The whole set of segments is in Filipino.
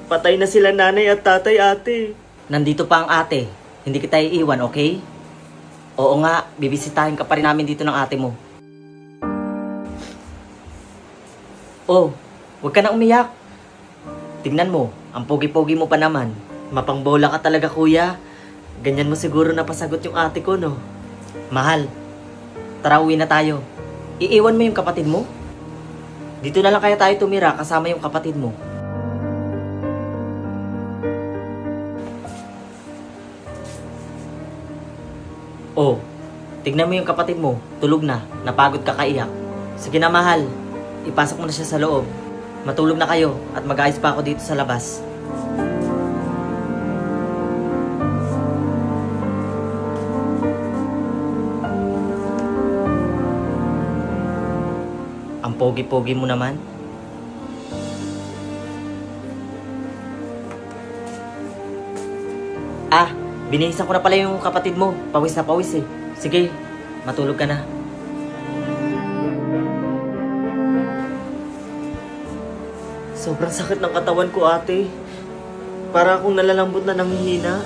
Patay na sila nanay at tatay, ate. Nandito pa ang ate. Hindi kita iiwan, okay? Oo nga, bibisitahin ka pa rin namin dito ng ate mo. Oh, huwag ka na umiyak. Tignan mo, ang pogi-pogi mo pa naman. Mapangbola ka talaga, kuya. Ganyan mo siguro napasagot yung ate ko, no? Mahal, tara uwi na tayo. Iiwan mo yung kapatid mo? Dito na lang kaya tayo tumira kasama yung kapatid mo. Oh, tignan mo yung kapatid mo. Tulog na, napagod ka kaiyak. Sige na, mahal. Ipasok mo na siya sa loob. Matulog na kayo at mag-aayos pa ako dito sa labas. Ang pogi-pogi mo naman. Ah, binihisan ko na pala yung kapatid mo. Pawis na pawis eh. Sige, matulog ka na. Sobrang sakit ng katawan ko, ate. Para akong nalalambot na nanghihina.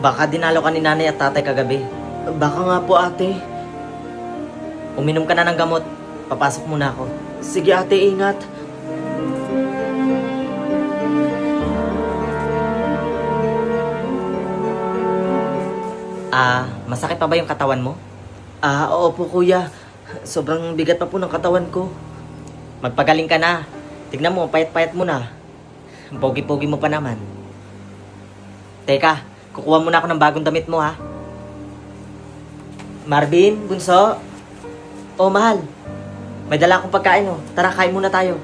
Baka dinalo ka ni nanay at tatay kagabi. Baka nga po, ate. Uminom ka na ng gamot. Papasok muna ako. Sige, ate, ingat. Masakit pa ba yung katawan mo? Oo po, kuya. Sobrang bigat pa po ng katawan ko. Magpagaling ka na. Tignan mo, payat-payat mo na. Ang pogi-pogi mo pa naman. Teka, kukuha muna ako ng bagong damit mo, ha? Marvin, bunso. Oh, mahal. May dala akong pagkain, oh. Tara, kain muna tayo.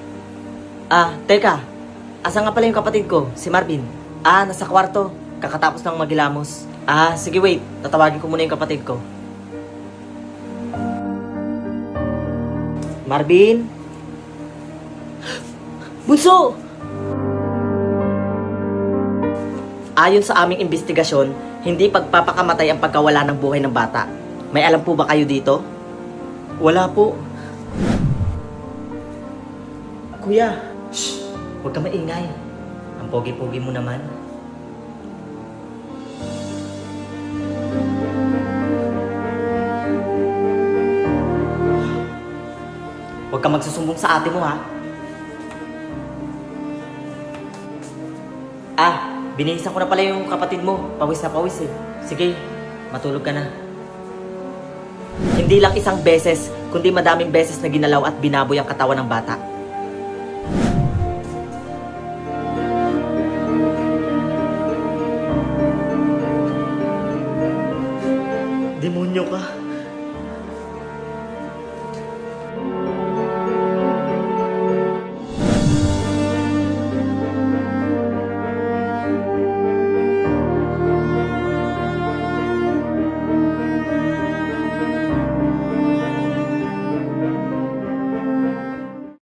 Teka. Asa nga pala yung kapatid ko, si Marvin? Nasa kwarto. Kakatapos ng maghilamos. Sige, wait. Tatawagin ko muna yung kapatid ko. Marvin? Bunso! Ayon sa aming investigasyon, hindi pagpapakamatay ang pagkawala ng buhay ng bata. May alam po ba kayo dito? Wala po. Kuya. Shh! Huwag ka maingay. Ang pogi-pogi mo naman. Huwag ka magsusumbong sa ate mo, ha? Binihisan ko na pala yung kapatid mo. Pawis na pawis eh. Sige, matulog ka na. Hindi lang isang beses, kundi madaming beses na ginalaw at binaboy ang katawan ng bata. Demonyo ka.